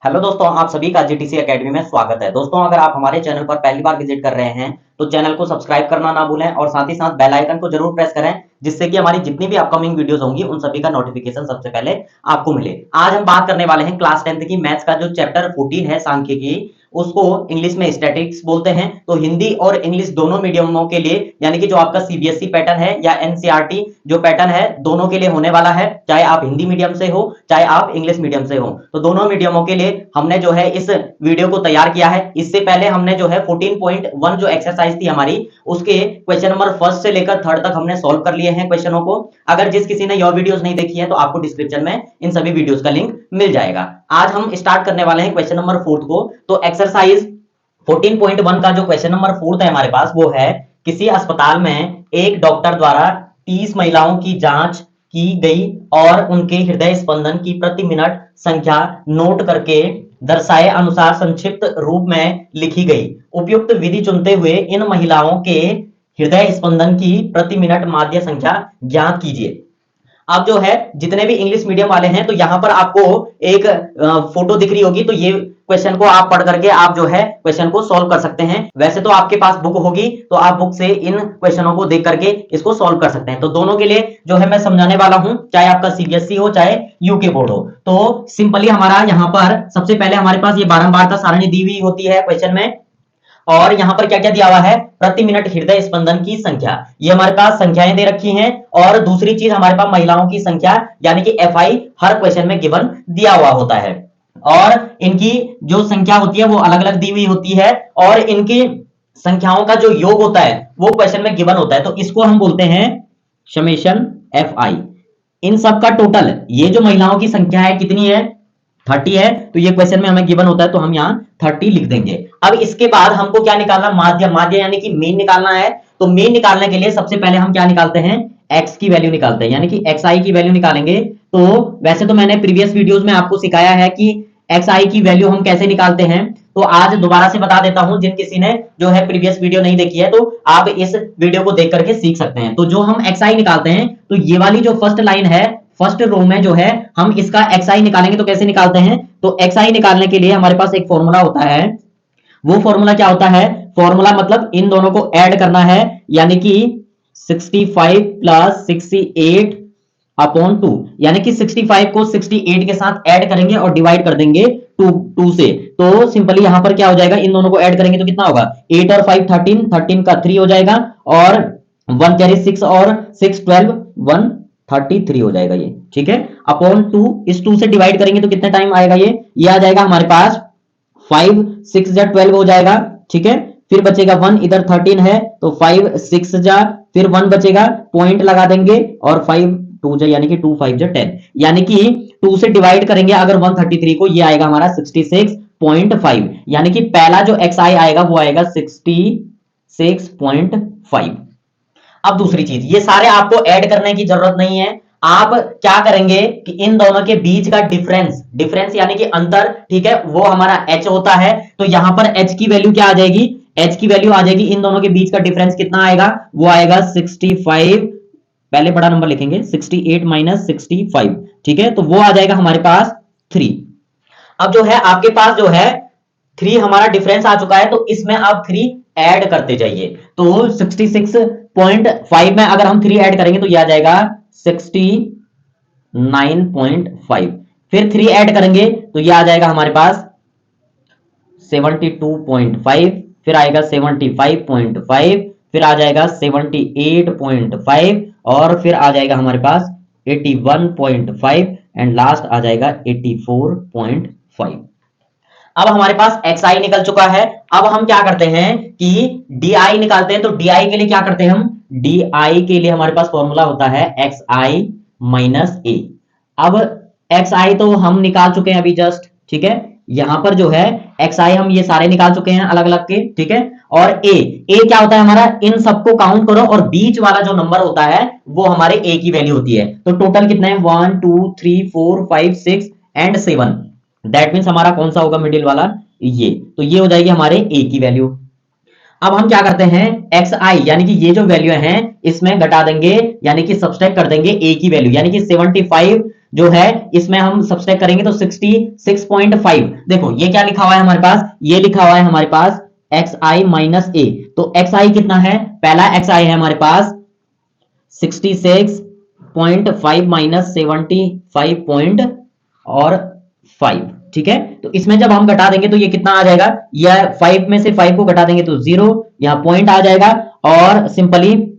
Hello दोस्तों, आप सभी का जीटीसी एकेडमी में स्वागत है। दोस्तों, अगर आप हमारे चैनल पर पहली बार विजिट कर रहे हैं तो चैनल को सब्सक्राइब करना ना भूलें और साथ ही साथ बेल आइकन को जरूर प्रेस करें, जिससे कि हमारी जितनी भी अपकमिंग वीडियोस होंगी उन सभी का नोटिफिकेशन सबसे पहले आपको मिले। आज हम बात करने वाले हैं क्लास 10th की मैथ्स का जो चैप्टर 14 है सांख्यिकी, उसको इंग्लिश में स्टैटिस्टिक्स बोलते हैं। तो हिंदी और इंग्लिश दोनों मीडियमों के लिए, यानी कि जो आपका सीबीएसई पैटर्न है या एनसीईआरटी जो पैटर्न है, दोनों के लिए होने वाला है। चाहे आप हिंदी मीडियम से हो चाहे आप इंग्लिश मीडियम से हो, तो दोनों मीडियमों के लिए हमने जो है इस वीडियो को तैयार किया है। इससे पहले हमने जो है 14.1 जो एक्सरसाइज थी हमारी, उसके क्वेश्चन नंबर फर्स्ट से लेकर थर्ड तक हमने सॉल्व कर लिए हैं क्वेश्चनों को। अगर जिस किसी ने योर वीडियोस नहीं देखी है तो आपको डिस्क्रिप्शन में इन सभी वीडियोस का लिंक मिल जाएगा। आज हम स्टार्ट करने वाले हैं क्वेश्चन नंबर 4 को। तो एक्सरसाइज 14.1 का जो क्वेश्चन नंबर 4 है हमारे पास, वो है किसी अस्पताल में एक डॉक्टर द्वारा 30 महिलाओं की जांच की गई और उनके हृदय स्पंदन की प्रति मिनट संख्या नोट करके दर्शाए अनुसार संक्षिप्त रूप में लिखी गई। उपयुक्त विधि चुनते हुए इन महिलाओं के हृदय स्पंदन की प्रति मिनट माध्य संख्या ज्ञात कीजिए। अब जो है जितने भी इंग्लिश मीडियम वाले हैं, तो यहां पर आपको एक फोटो दिख रही होगी, तो ये क्वेश्चन को आप पढ़ करके आप जो है क्वेश्चन को सॉल्व कर सकते हैं। वैसे तो आपके पास बुक होगी तो आप बुक से इन क्वेश्चनों को देख करके इसको सॉल्व कर सकते हैं। तो दोनों के लिए जो है मैं समझाने वाला हूं, चाहे आपका सीबीएसई हो चाहे यूके बोर्ड हो। तो सिंपली हमारा यहाँ पर सबसे पहले हमारे पास ये बारंबारता सारणी दी हुई होती है क्वेश्चन में, और यहां पर क्या क्या दिया हुआ है, प्रति मिनट हृदय स्पंदन की संख्या, ये हमारे पास संख्याएं दे रखी हैं। और दूसरी चीज हमारे पास महिलाओं की संख्या यानी कि एफआई हर क्वेश्चन में गिवन दिया हुआ होता है, और इनकी जो संख्या होती है वो अलग अलग दी हुई होती है, और इनकी संख्याओं का जो योग होता है वो क्वेश्चन में गिवन होता है। तो इसको हम बोलते हैं समेशन एफ आई। इन सब का टोटल, ये जो महिलाओं की संख्या है कितनी है, 30 है, तो ये क्वेश्चन में हमें गिवन होता है तो हम यहाँ 30 लिख देंगे। अब इसके बाद हमको क्या निकालना, माध्य। माध्य यानी कि मीन निकालना है। तो मीन निकालने के लिए सबसे पहले हम क्या निकालते हैं, एक्स की वैल्यू निकालते हैं, यानी कि एक्स आई की वैल्यू निकालेंगे। तो वैसे तो मैंने प्रीवियस वीडियोस में आपको सिखाया है कि एक्स आई की वैल्यू हम कैसे निकालते हैं, तो आज दोबारा से बता देता हूं। जिन किसी ने जो है प्रीवियस वीडियो नहीं देखी है तो आप इस वीडियो को देख करके सीख सकते हैं। तो जो हम एक्स आई निकालते हैं, तो ये वाली जो फर्स्ट लाइन है, फर्स्ट रो में जो है हम इसका xi निकालेंगे। तो कैसे निकालते हैं, तो xi निकालने के लिए हमारे पास एक फॉर्मूला होता है। वो फॉर्मूला क्या होता है, फॉर्मूला मतलब इन दोनों को ऐड करना है, यानी कि 65 प्लस 68 अपॉन 2, यानी कि 65 को 68 के साथ ऐड करेंगे और डिवाइड कर देंगे 2 से। तो सिंपली यहां पर क्या हो जाएगा, इन दोनों को ऐड करेंगे तो कितना होगा, 8 और 5 13, 13 का 3 हो जाएगा, और 1 कैरी 6 और 6 12, 133 हो जाएगा ये, ठीक है। अपॉन 2, इस 2 से डिवाइड करेंगे तो कितना टाइम आएगा, ये आ जाएगा हमारे पास 5 6 जा 12 हो जाएगा, ठीक है। फिर बचेगा 1, इधर 13 है तो 5 6 जा, फिर 1 बचेगा, पॉइंट लगा देंगे, और 5 2 जा, यानी कि 2 5 जा 10, यानी कि 2 से डिवाइड करेंगे अगर 133 को, ये आएगा हमारा 66.5, यानी कि पहला जो xi आएगा वो आएगा 66.5। अब दूसरी चीज, ये सारे आपको ऐड करने की जरूरत नहीं है। आप क्या करेंगे कि इन दोनों के बीच का डिफरेंस यानी कि अंतर, ठीक है, वो हमारा h होता है। तो यहां पर h की वैल्यू क्या आ जाएगी, h की वैल्यू आ जाएगी, इन दोनों के बीच का डिफरेंस कितना आएगा, वो आएगा 65, पहले बड़ा नंबर लिखेंगे, 68 माइनस 65, ठीक है, तो वो आ जाएगा हमारे पास 3। अब जो है आपके पास जो है 3 हमारा डिफरेंस आ चुका है, तो इसमें आप 3 ऐड करते जाइए। तो 66.5 में अगर हम 3 ऐड करेंगे तो ये आ जाएगा 69.5, फिर 3 ऐड करेंगे तो ये आ जाएगा हमारे पास 72.5, फिर आएगा 75.5, फिर आ जाएगा 78.5, और फिर आ जाएगा हमारे पास 81.5, एंड लास्ट आ जाएगा 84.5। अब हमारे पास xi निकल चुका है। अब हम क्या करते हैं कि di निकालते हैं। तो di के लिए क्या करते हैं हम, di के लिए हमारे पास फॉर्मूला होता है xi माइनस a। अब xi तो हम निकाल चुके हैं अभी जस्ट, ठीक है। यहां पर जो है xi हम ये सारे निकाल चुके हैं अलग अलग के, ठीक है। और a क्या होता है हमारा, इन सबको काउंट करो और बीच वाला जो नंबर होता है वो हमारे a की वैल्यू होती है। तो टोटल कितना है, 1 2 3 4 5 6 एंड 7, दैट मीन्स हमारा कौन सा होगा, मिडिल वाला, ये। तो ये हो जाएगी हमारे a की वैल्यू। अब हम क्या करते हैं, xi यानी कि ये जो वैल्यू है इसमें घटा देंगे, यानी कि सब्सट्रैक्ट कर देंगे a की वैल्यू, यानी कि 75 जो है इसमें हम सब्सट्रैक्ट करेंगे तो 66.5। देखो ये क्या लिखा हुआ है हमारे पास, ये लिखा हुआ है हमारे पास xi माइनस ए। तो xi कितना है, पहला xi है हमारे पास 66.5 माइनस 75 और 5, ठीक है। तो इसमें जब हम घटा देंगे तो ये कितना आ जाएगा, यह 5 में से 5 को घटा देंगे तो 0, यहां पॉइंट आ जाएगा और सिंपली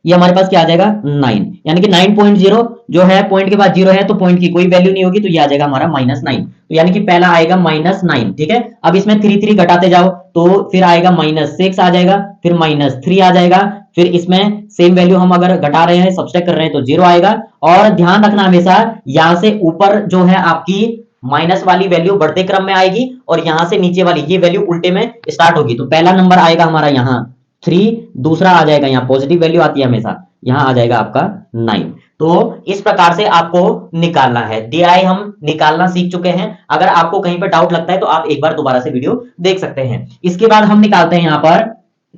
ये हमारे पास क्या आ जाएगा 9, यानी कि 9.0 जो है पॉइंट के बाद 0 है तो पॉइंट की कोई वैल्यू नहीं होगी, तो ये आ जाएगा हमारा -9। तो यानी कि पहला आएगा -9, ठीक है। अब इसमें 3 घटाते जाओ तो फिर आएगा -6 आ जाएगा, फिर -3 आ जाएगा, फिर इसमें सेम वैल्यू हम अगर घटा रहे हैं सब्सट्रैक्ट कर रहे हैं तो 0 आएगा। और ध्यान रखना हमेशा यहां से ऊपर जो है आपकी माइनस वाली वैल्यू बढ़ते क्रम में आएगी और यहां से नीचे वाली ये वैल्यू उल्टे में स्टार्ट होगी। तो पहला नंबर आएगा हमारा यहाँ 3, दूसरा आ जाएगा, यहाँ पॉजिटिव वैल्यू आती है हमेशा, यहाँ आ जाएगा आपका 9। तो इस प्रकार से आपको निकालना है। DI हम निकालना सीख चुके हैं। अगर आपको कहीं पर डाउट लगता है तो आप एक बार दोबारा से वीडियो देख सकते हैं। इसके बाद हम निकालते हैं यहाँ पर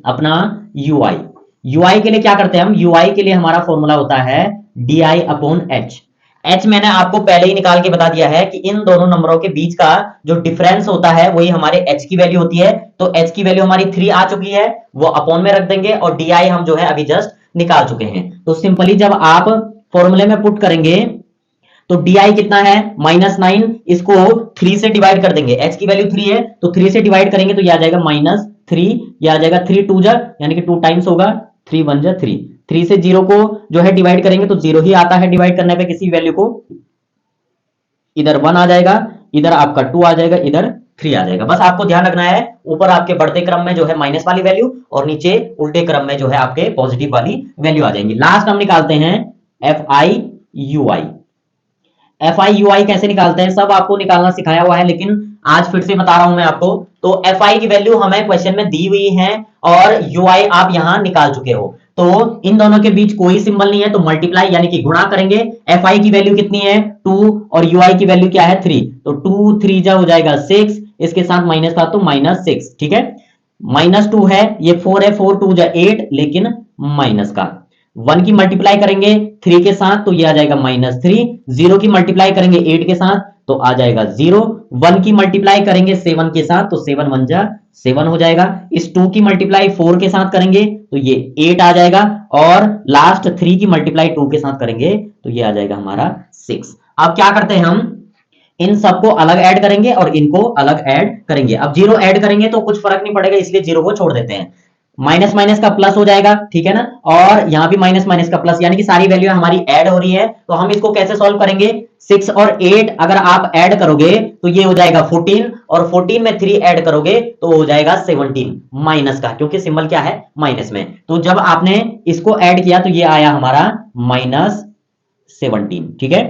अपना UI। UI के लिए क्या करते हैं हम, UI के लिए हमारा फॉर्मूला होता है DI अपॉन H। H मैंने आपको पहले ही निकाल के बता दिया है कि इन दोनों नंबरों के बीच का जो डिफरेंस होता है वही हमारे H की वैल्यू होती है। तो H की वैल्यू हमारी 3 आ चुकी है, वो अपॉन में रख देंगे और DI हम जो है अभी जस्ट निकाल चुके हैं। तो सिंपली जब आप फॉर्मूले में पुट करेंगे तो DI कितना है -9, इसको 3 से डिवाइड कर देंगे। H की वैल्यू 3 है तो 3 से डिवाइड करेंगे तो ये आ जाएगा -3, ये आ जाएगा 3 2 जा यानी कि 2 टाइम्स होगा, 3 1 जा 3। 3 से 0 को जो है डिवाइड करेंगे तो 0 ही आता है डिवाइड करने पे किसी वैल्यू को। इधर 1 आ जाएगा, इधर आपका 2 आ जाएगा, इधर 3 आ जाएगा। बस आपको ध्यान रखना है ऊपर आपके बढ़ते क्रम में जो है माइनस वाली वैल्यू और नीचे उल्टे क्रम में जो है आपके पॉजिटिव वाली वैल्यू आ जाएंगी। लास्ट हम निकालते हैं FI UI कैसे निकालते हैं सब आपको निकालना सिखाया हुआ है, लेकिन आज फिर से बता रहा हूं मैं आपको। तो FI की वैल्यू हमें क्वेश्चन में दी हुई है और UI आप यहां निकाल चुके हो। तो इन दोनों के बीच कोई सिंबल नहीं है तो मल्टीप्लाई यानी कि गुणा करेंगे। FI की वैल्यू कितनी है 2 और UI की वैल्यू क्या है 3, तो 2 3 जा हो जाएगा 6, इसके साथ माइनस था तो -6, ठीक है। -2 है, ये 4 है, 4 2 जा 8, लेकिन माइनस का 1 की मल्टीप्लाई करेंगे 3 के साथ तो ये आ जाएगा -3, 0 की मल्टीप्लाई करेंगे 8 के साथ तो आ जाएगा 0, 1 की मल्टीप्लाई करेंगे 7 के साथ तो 7 1 जा 7 हो जाएगा। इस 2 की मल्टीप्लाई 4 के साथ करेंगे तो ये 8 आ जाएगा और लास्ट 3 की मल्टीप्लाई 2 के साथ करेंगे तो ये आ जाएगा हमारा 6। अब क्या करते हैं हम इन सबको अलग ऐड करेंगे और इनको अलग ऐड करेंगे। अब 0 ऐड करेंगे तो कुछ फर्क नहीं पड़ेगा, इसलिए 0 को छोड़ देते हैं। माइनस माइनस का प्लस हो जाएगा, ठीक है ना, और यहां भी माइनस माइनस का प्लस, यानी कि सारी वैल्यू हमारी ऐड हो रही है। तो हम इसको कैसे सॉल्व करेंगे, 6 और 8 अगर आप ऐड करोगे तो ये हो जाएगा 14 और 14 में 3 ऐड करोगे तो हो जाएगा 17 माइनस का, क्योंकि सिंबल क्या है माइनस में। तो जब आपने इसको ऐड किया तो ये आया हमारा -17, ठीक है।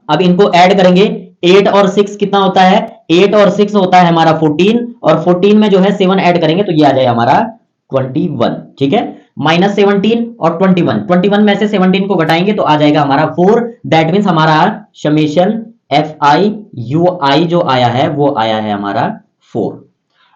अब इनको ऐड करेंगे, 8 और 6 कितना होता है, 8 और 6 होता है हमारा 14 और 14 में जो है 7 ऐड करेंगे तो ये आ जाए हमारा 21, ठीक है। -17 और 21 में से 17 को घटाएंगे तो आ जाएगा हमारा 4। दैट मीन्स हमारा समेशन FI जो आया है वो आया है हमारा 4।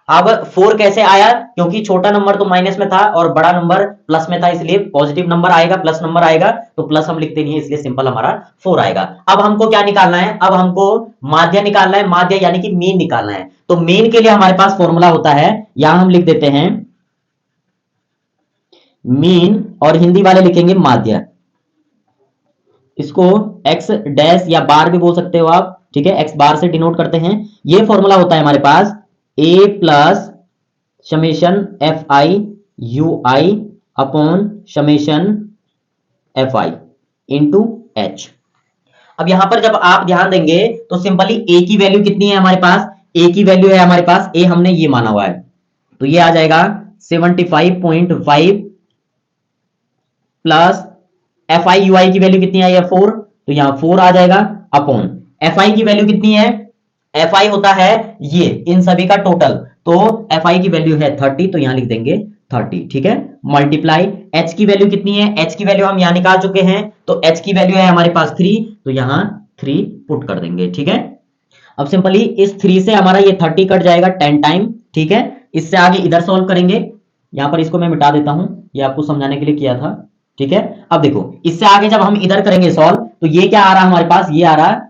अब 4 कैसे आया, क्योंकि छोटा नंबर तो माइनस में था और बड़ा नंबर प्लस में था, इसलिए पॉजिटिव नंबर आएगा, प्लस नंबर आएगा तो प्लस हम लिखते नहीं है, इसलिए सिंपल हमारा 4 आएगा। अब हमको क्या निकालना है, अब हमको माध्य निकालना है, माध्य यानी कि मीन निकालना है। तो मीन के लिए हमारे पास फॉर्मूला होता है, यहां हम लिख देते हैं मीन और हिंदी वाले लिखेंगे माध्य। इसको x डैश या बार भी बोल सकते हो आप, ठीक है, x बार से डिनोट करते हैं। ये फॉर्मूला होता है हमारे पास a plus summation FI upon summation FI into H। अब यहां पर जब आप ध्यान देंगे तो सिंपली a की वैल्यू कितनी है हमारे पास, a की वैल्यू है हमारे पास, a हमने ये माना हुआ है तो ये आ जाएगा 75.5 प्लस FI की वैल्यू कितनी आई है 4, तो यहां 4 आ जाएगा अपॉन FI की वैल्यू कितनी है, FI होता है ये इन सभी का टोटल, तो FI की वैल्यू है 30 तो यहां लिख देंगे 30, ठीक है, मल्टीप्लाई H की वैल्यू कितनी है, H की वैल्यू हम यहां निकाल चुके हैं तो H की वैल्यू है हमारे पास 3 तो यहां 3 पुट कर देंगे, ठीक है। अब सिंपली इस 3 से हमारा ये 30 कट जाएगा 10 टाइम, ठीक है। इससे आगे इधर सॉल्व करेंगे, यहां पर इसको मैं मिटा देता हूं, ये आपको समझाने के लिए किया था, ठीक है। अब देखो इससे आगे जब हम इधर करेंगे सॉल्व तो ये क्या आ रहा है हमारे पास, ये आ रहा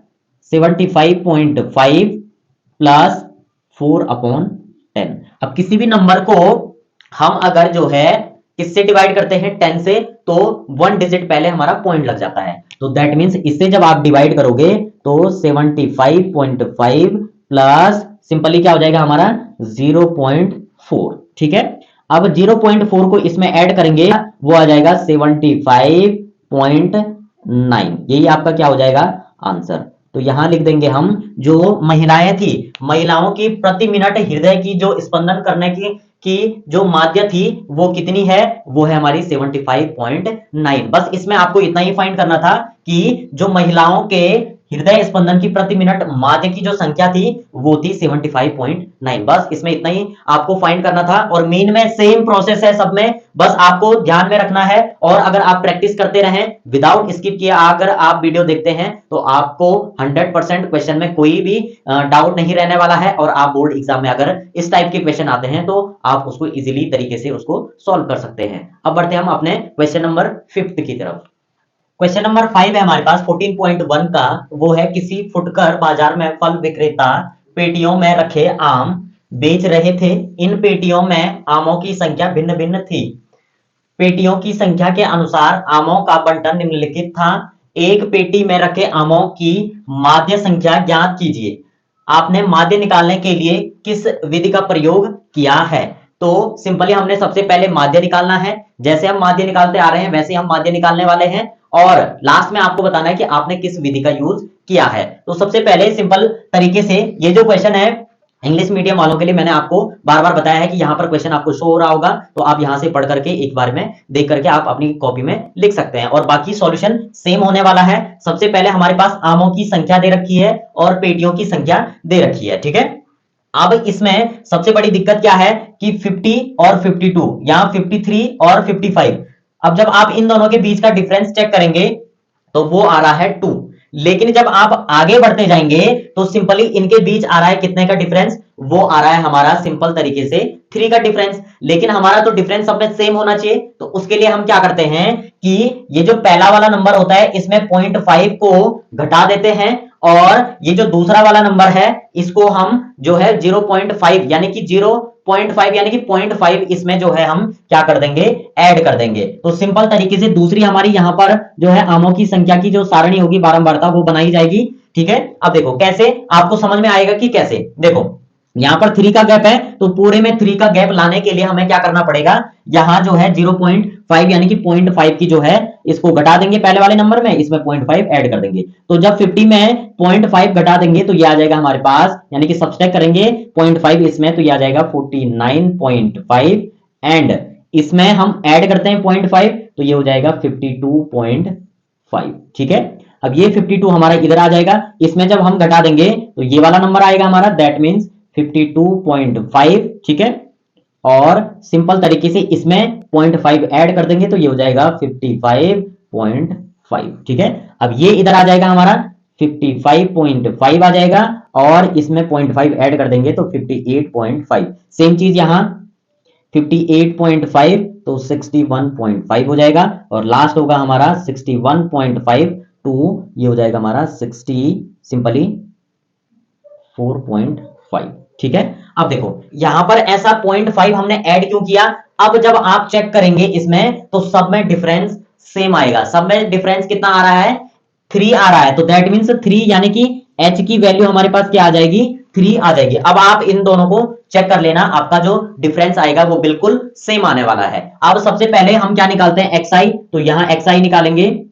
75.5 प्लस 4/10। अब किसी भी नंबर को हम अगर जो है किससे डिवाइड करते हैं, 10 से, तो 1 डिजिट पहले हमारा पॉइंट लग जाता है। तो दैट मींस इससे जब आप डिवाइड करोगे तो 75.5 प्लस सिंपली क्या हो जाएगा हमारा 0.4। ठीक है, अब 0.4 को इसमें ऐड करेंगे, वो आ जाएगा 75.9। यही आपका क्या हो जाएगा आंसर। तो यहां लिख देंगे हम, जो महिलाएं थी, महिलाओं की प्रति मिनट हृदय की जो स्पंदन करने की जो माध्य थी वो कितनी है, वो है हमारी 75.9। बस इसमें आपको इतना ही फाइंड करना था कि जो महिलाओं के हृदय स्पंदन की प्रति मिनट माध्य की जो संख्या थी वो थी 75.9। बस इसमें इतना ही आपको फाइंड करना था। और मेन में सेम प्रोसेस है सब में, बस आपको ध्यान में रखना है। और अगर आप प्रैक्टिस करते रहें विदाउट स्किप किए, अगर आप वीडियो देखते हैं तो आपको 100% क्वेश्चन में कोई भी डाउट नहीं रहने वाला है। और आप बोर्ड एग्जाम में अगर इस टाइप के क्वेश्चन आते हैं तो आप उसको इजीली तरीके से उसको सॉल्व कर सकते हैं। अब बढ़ते हैं हम अपने क्वेश्चन नंबर 5 की तरफ। क्वेश्चन नंबर 5 है हमारे पास 14.1 का, वो है किसी फुटकर बाजार में फल विक्रेता पेटियों में रखे आम बेच रहे थे। इन पेटियों में आमों की संख्या भिन्न भिन्न थी। पेटियों की संख्या के अनुसार आमों का बंटन निम्नलिखित था। एक पेटी में रखे आमों की माध्य संख्या ज्ञात कीजिए। आपने माध्य निकालने के लिए किस विधि का प्रयोग किया है। तो सिंपली हमने सबसे पहले माध्य निकालना है। जैसे हम माध्य निकालते आ रहे हैं वैसे हम माध्य निकालने वाले हैं, और लास्ट में आपको बताना है कि आपने किस विधि का यूज किया है। तो सबसे पहले सिंपल तरीके से, ये जो क्वेश्चन है इंग्लिश मीडियम वालों के लिए मैंने आपको बार बार बताया है कि यहाँ पर क्वेश्चन आपको शो हो रहा होगा, तो आप यहाँ से पढ़ करके एक बार में देख करके आप अपनी कॉपी में लिख सकते हैं। और बाकी सॉल्यूशन सेम होने वाला है। सबसे पहले हमारे पास आमों की संख्या दे रखी है और पेटियों की संख्या दे रखी है। ठीक है, अब इसमें सबसे बड़ी दिक्कत क्या है कि 50 और 52, यहाँ 53 और 55। अब जब आप इन दोनों के बीच का डिफरेंस चेक करेंगे तो वो आ रहा है 2। लेकिन जब आप आगे बढ़ते जाएंगे तो सिंपली इनके बीच आ रहा है कितने का डिफरेंस, वो आ रहा है हमारा सिंपल तरीके से 3 का डिफरेंस। लेकिन हमारा तो डिफरेंस सब में सेम होना चाहिए, तो उसके लिए हम क्या करते हैं कि ये जो पहला वाला नंबर होता है इसमें 0.5 को घटा देते हैं, और ये जो दूसरा वाला नंबर है इसको हम जो है 0.5 यानी कि 0.5 यानी कि 0.5 इसमें जो है हम क्या कर देंगे, ऐड कर देंगे। तो सिंपल तरीके से दूसरी हमारी यहां पर जो है आमों की संख्या की जो सारणी होगी बारंबारता वो बनाई जाएगी। ठीक है, अब देखो कैसे आपको समझ में आएगा कि कैसे। देखो यहां पर 3 का गैप है, तो पूरे में 3 का गैप लाने के लिए हमें क्या करना पड़ेगा, यहां जो है 0.5 यानी कि 0.5 की जो है इसको घटा देंगे पहले वाले नंबर में, इसमें 0.5 ऐड कर देंगे। तो जब 50 में 0.5 घटा देंगे तो ये आ जाएगा हमारे पास, यानी कि सब्सट्रैक्ट करेंगे 0.5 इसमें, तो ये आ जाएगा 49.5, एंड इसमें हम ऐड करते हैं 0.5 तो ये हो जाएगा 52.5। ठीक है, अब ये 52 हमारा इधर आ जाएगा, इसमें जब हम घटा देंगे तो ये वाला नंबर आएगा हमारा, दैट मीन्स 52.5। ठीक है, और सिंपल तरीके से इसमें 0.5 ऐड कर देंगे तो ये हो जाएगा 55.5। ठीक है, अब ये इधर आ जाएगा हमारा 55.5 आ जाएगा, और इसमें 0.5 ऐड कर देंगे तो 58.5। सेम चीज यहां 58.5 तो 61.5 हो जाएगा, और लास्ट होगा हमारा 61.5 टू ये हो जाएगा हमारा 60 सिंपली 4.5। ठीक है, अब देखो यहां पर ऐसा 0.5 हमने ऐड क्यों किया, अब जब आप चेक करेंगे इसमें तो सब में डिफरेंस सेम आएगा। सब में डिफरेंस कितना आ रहा है, 3 आ रहा है, तो दैट मीन्स 3 यानी कि h की वैल्यू हमारे पास क्या आ जाएगी, 3 आ जाएगी। अब आप इन दोनों को चेक कर लेना, आपका जो डिफरेंस आएगा वो बिल्कुल सेम आने वाला है। अब सबसे पहले हम क्या निकालते हैं, xi, तो यहां xi निकालेंगे।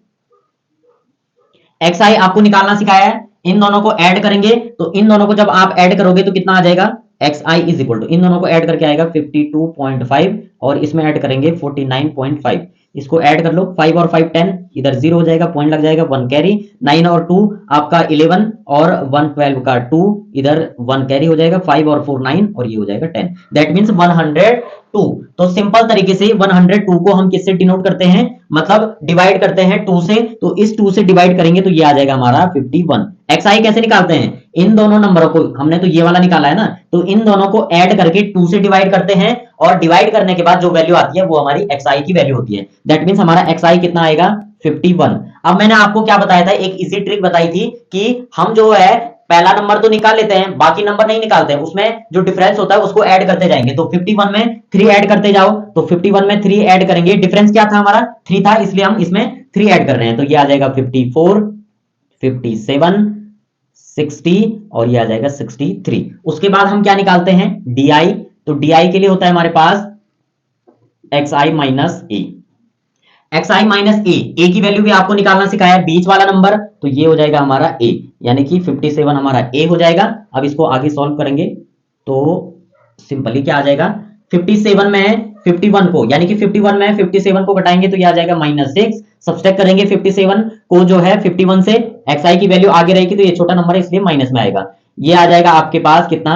xi आपको निकालना सिखाया है, इन दोनों को ऐड करेंगे, तो इन दोनों को जब आप ऐड करोगे तो कितना आ जाएगा, xi इज इक्वल टू इन दोनों को ऐड करके आएगा 52.5, और इसमें ऐड करेंगे 49.5। इसको ऐड कर लो, 5 और 5 10, इधर 0 हो जाएगा, पॉइंट लग जाएगा, 1 कैरी, 9 और 2 आपका 11, और 1 12 का 2, इधर 1 कैरी हो जाएगा, 5 और 4 9, और ये हो जाएगा 10। That means 2। तो सिंपल तरीके से 102 को हम किससे डिनोट करते हैं, मतलब डिवाइड करते हैं 2 से, तो इस 2 से डिवाइड करेंगे तो ये आ जाएगा हमारा 51। xi कैसे निकालते हैं, इन दोनों नंबरों को, हमने तो ये वाला निकाला है ना, तो इन दोनों को ऐड करके 2 से डिवाइड करते हैं और डिवाइड करने के बाद जो वैल्यू आती है वो हमारी xi की वैल्यू होती है। दैट मींस हमारा xi कितना आएगा 51। अब मैंने आपको क्या बताया था, एक इजी ट्रिक बताई थी कि हम जो है पहला नंबर तो निकाल लेते हैं, बाकी नंबर नहीं निकालते हैं, उसमें जो डिफरेंस होता है उसको ऐड करते जाएंगे। तो 51 में 3 ऐड करते जाओ, तो 51 में 3 ऐड करेंगे, डिफरेंस क्या था हमारा 3 था, इसलिए हम इसमें 3 ऐड कर रहे हैं, तो ये आ जाएगा 54, 57, 60 और ये आ जाएगा 63। उसके बाद हम क्या निकालते हैं, di। तो di के लिए होता है हमारे पास xi माइनस ए। xi माइनस ए की वैल्यू भी आपको निकालना सिखाया है, बीच वाला नंबर, तो ये हो जाएगा हमारा a, यानी कि 57 हमारा a हो जाएगा। अब इसको आगे सॉल्व करेंगे तो सिंपली क्या आ जाएगा, 57 में 51 को, यानी कि 51 में 57 को घटाएंगे तो ये आ जाएगा -6। सब्सट्रैक्ट करेंगे 57 को जो है 51 से, xi की वैल्यू आगे रहेगी तो ये छोटा नंबर है इसलिए माइनस में आएगा। ये आ जाएगा आपके पास कितना,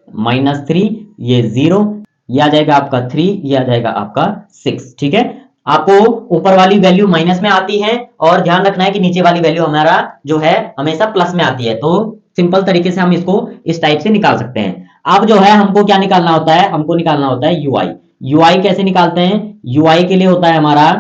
-3, ये 0, ये आ जाएगा आपका 3, ये आ जाएगा आपका 6। ठीक है, आपको ऊपर वाली वैल्यू माइनस में आती है और ध्यान रखना है कि नीचे वाली वैल्यू हमारा जो है हमेशा प्लस में आती है। तो सिंपल तरीके से हम इसको इस टाइप से निकाल सकते हैं। अब जो है हमको क्या निकालना होता है, हमको निकालना होता है ui। ui कैसे निकालते हैं, ui के लिए होता है हमारा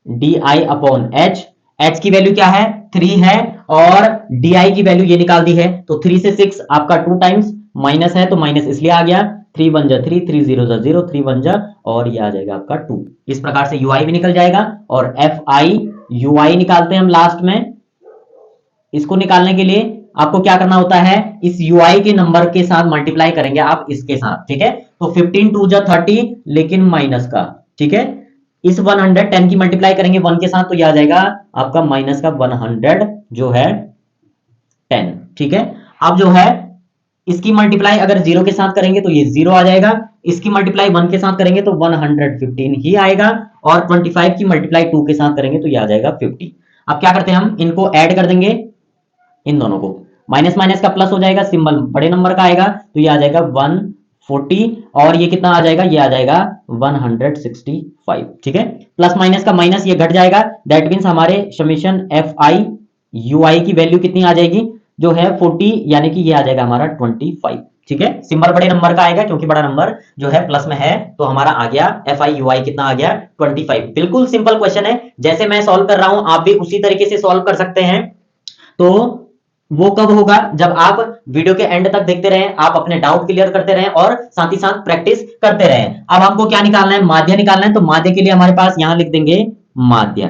di अपॉन h। h की वैल्यू क्या है 3 है और di की वैल्यू ये निकाल दी है, तो 3 से 6 आपका 2 टाइम्स, माइनस है तो माइनस इसलिए आ गया, 3 1 जा 3, 3 0 जा 0, 3 1 जा, और ये आ जाएगा आपका 2। इस प्रकार से ui भी निकल जाएगा। और fi ui निकालते हैं हम लास्ट में। इसको निकालने के लिए आपको क्या करना होता है, इस ui के नंबर के साथ मल्टीप्लाई करेंगे आप इसके साथ। ठीक है, तो 15 2 जा 30, लेकिन माइनस का। ठीक है, इस 110 की मल्टीप्लाई करेंगे 1 के साथ तो ये आ जाएगा आपका माइनस का 100 जो है 10। ठीक है, अब जो है इसकी मल्टीप्लाई अगर 0 के साथ करेंगे तो ये 0 आ जाएगा, इसकी मल्टीप्लाई 1 के साथ करेंगे तो 115 ही आएगा, और 25 की मल्टीप्लाई 2 के साथ करेंगे तो ये आ जाएगा 50। अब क्या करते हैं, हम इनको ऐड कर देंगे, इन दोनों को, माइनस माइनस का प्लस हो जाएगा, सिंबल बड़े नंबर का आएगा तो ये आ जाएगा 140, और ये कितना आ जाएगा, ये आ जाएगा 165। ठीक है, प्लस माइनस का माइनस ये घट जाएगा, दैट मीन्स हमारे समेशन fi ui की वैल्यू कितनी आ जाएगी, जो है 40, यानी कि ये आ जाएगा हमारा 25। ठीक है, सिंबल बड़े नंबर का आएगा क्योंकि बड़ा नंबर जो है प्लस में है, तो हमारा आ गया fi ui कितना आ गया 25। बिल्कुल सिंपल क्वेश्चन है, जैसे मैं सॉल्व कर रहा हूं आप भी उसी तरीके से सॉल्व कर सकते हैं। तो वो कब होगा, जब आप वीडियो के एंड तक देखते रहें, आप अपने डाउट क्लियर करते रहें और साथ ही साथ प्रैक्टिस करते रहें। अब हमको क्या निकालना है, माध्य निकालना है, तो माध्य के लिए हमारे पास यहां लिख देंगे माध्य।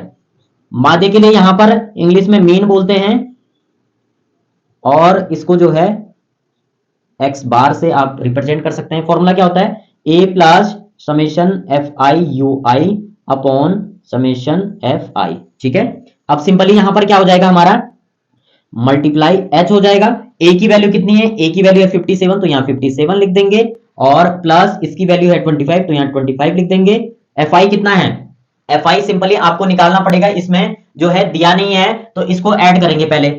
माध्य के लिए यहां पर इंग्लिश में मीन बोलते हैं, और इसको जो है x बार से आप रिप्रेजेंट कर सकते हैं। फॉर्मूला क्या होता है, a plus summation fi ui upon summation fi। ठीक है, अब सिंपली यहां पर क्या हो जाएगा हमारा, मल्टीप्लाई h हो जाएगा। a की वैल्यू कितनी है, a की वैल्यू है 57, तो यहां 57 लिख देंगे, और प्लस इसकी वैल्यू है 25, तो यहां 25 लिख देंगे। fi कितना है, fi सिंपली आपको निकालना पड़ेगा, इसमें जो है दिया नहीं है तो इसको ऐड करेंगे पहले,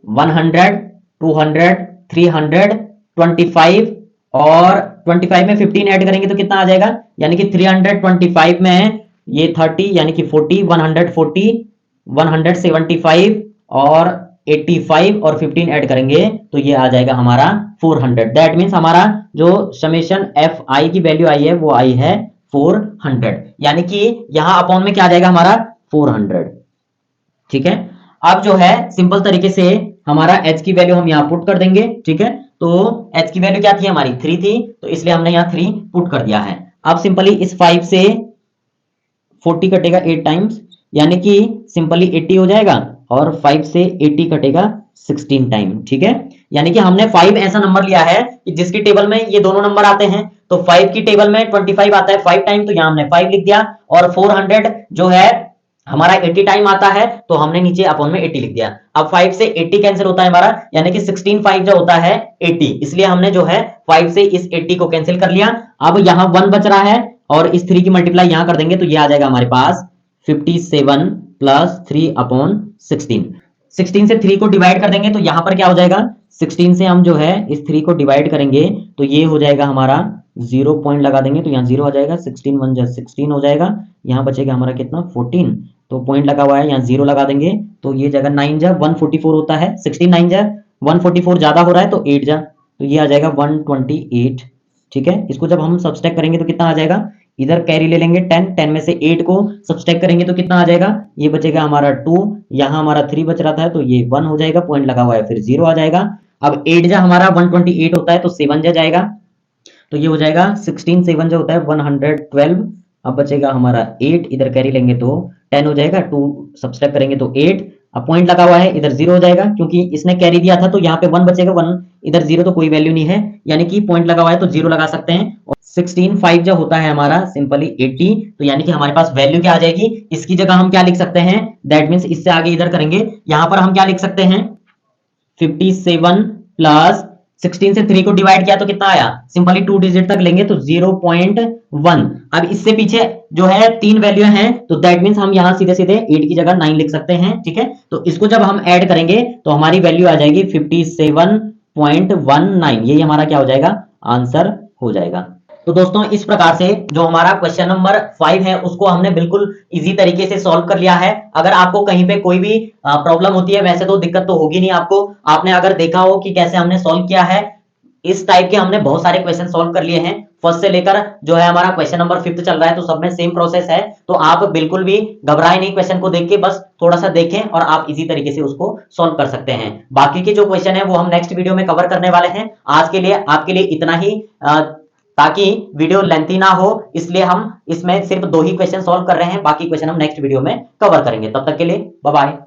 100 200 300 25, और 25 में 15 ऐड करेंगे तो कितना आ जाएगा, यानी कि 325 में ये 30, यानी कि 40, 140 175 और 85 और 15 ऐड करेंगे तो ये आ जाएगा हमारा 400। दैट मीन्स हमारा जो समेशन fi की वैल्यू आई है वो आई है 400, यानी कि यहां अपॉन में क्या आ जाएगा हमारा 400। ठीक है, अब जो है सिंपल तरीके से हमारा h की वैल्यू हम यहां पुट कर देंगे। ठीक है, तो h की वैल्यू क्या थी हमारी 3 थी, तो इसलिए हमने यहां 3 पुट कर दिया है। अब सिंपली इस 5 से 40 कटेगा 8 टाइम्स, यानी कि सिंपली 80 हो जाएगा, और 5 से 80 कटेगा 16 टाइम। ठीक है, यानी कि हमने 5 ऐसा नंबर लिया है कि जिसकी टेबल में ये दोनों नंबर आते हैं, तो 5 की टेबल में 25 आता है 5 टाइम, तो यहां हमने 5 लिख दिया, और 400 जो है हमारा 80 टाइम आता है, तो हमने नीचे अपॉन में 80 लिख दिया। अब 5 से 80 कैंसिल होता है हमारा, यानी कि 16 5 जो होता है 80, इसलिए हमने जो है 5 से इस 80 को कैंसिल कर लिया। अब यहां 1 बच रहा है, और इस 3 की मल्टीप्लाई यहां कर देंगे तो ये आ जाएगा हमारे पास 57 प्लस 3 अपॉन 16। 16 से 3 को डिवाइड कर देंगे तो यहां पर क्या हो जाएगा, 16 से हम जो है इस 3 को डिवाइड करेंगे तो ये हो जाएगा हमारा 0 पॉइंट लगा देंगे तो यहाँ 0 आ जाएगा, 16 1 जा 16 हो जाएगा, यहाँ बचेगा हमारा कितना 14, तो पॉइंट लगा हुआ है यहाँ 0 लगा देंगे तो ये जगह 9 जा 144 होता है, 16 9 जा 144 ज्यादा हो रहा है तो 8 जा, तो ये आ जाएगा 128। ठीक है, इसको जब हम सब्सट्रैक्ट करेंगे तो कितना आ जाएगा, इधर कैरी ले लेंगे 10, 10 में से 8 को सब्सट्रैक्ट करेंगे तो कितना आ जाएगा, ये बचेगा हमारा 2, यहाँ हमारा 3 बच रहा था तो ये 1 हो जाएगा, पॉइंट लगा हुआ है फिर 0 आ जाएगा। अब 8 जा हमारा 128 होता है तो 7 जा जाएगा, तो ये हो जाएगा 16 7 जो होता है 112। अब बचेगा हमारा 8, इधर कैरी लेंगे तो 10 हो जाएगा, 2 सब्सट्रैक्ट करेंगे तो 8। अब पॉइंट लगा हुआ है इधर 0 हो जाएगा क्योंकि इसने कैरी दिया था तो यहाँ पे 1 बचेगा, 1 इधर 0 तो कोई वैल्यू नहीं है, यानी कि पॉइंट लगा हुआ है तो 0 लगा सकते हैं। और 16 5 जो होता है हमारा सिंपली 80, तो यानी कि हमारे पास वैल्यू क्या आ जाएगी, इसकी जगह हम क्या लिख सकते हैं, दैट मीन्स इससे आगे इधर करेंगे, यहाँ पर हम क्या लिख सकते हैं 57 प्लस 16 से 3 को डिवाइड किया तो कितना आया, सिंपली 2 डिजिट तक लेंगे तो 0.1। अब इससे पीछे जो है 3 वैल्यू हैं तो दैट मींस हम यहां सीधे सीधे 8 की जगह 9 लिख सकते हैं। ठीक है, तो इसको जब हम ऐड करेंगे तो हमारी वैल्यू आ जाएगी 57.19, यही हमारा क्या हो जाएगा, आंसर हो जाएगा। तो दोस्तों इस प्रकार से जो हमारा क्वेश्चन नंबर 5 है उसको हमने बिल्कुल इजी तरीके से सॉल्व कर लिया है। अगर आपको कहीं पे कोई भी प्रॉब्लम होती है, वैसे तो दिक्कत तो होगी नहीं आपको, आपने अगर देखा हो कि कैसे हमने सॉल्व किया है, इस टाइप के हमने बहुत सारे क्वेश्चन सॉल्व कर लिए हैं, फर्स्ट से लेकर जो है हमारा क्वेश्चन नंबर 5 चल रहा है, तो सब में सेम प्रोसेस है। तो आप बिल्कुल भी घबराए नहीं, क्वेश्चन को देख के बस थोड़ा सा देखें और आप इजी तरीके से उसको सॉल्व कर सकते हैं। बाकी के जो क्वेश्चन है वो हम नेक्स्ट वीडियो में कवर करने वाले हैं। आज के लिए आपके लिए इतना ही, ताकि वीडियो लेंथी ना हो, इसलिए हम इसमें सिर्फ 2 ही क्वेश्चन सॉल्व कर रहे हैं, बाकी क्वेश्चन हम नेक्स्ट वीडियो में कवर करेंगे। तब तक के लिए बाय बाय।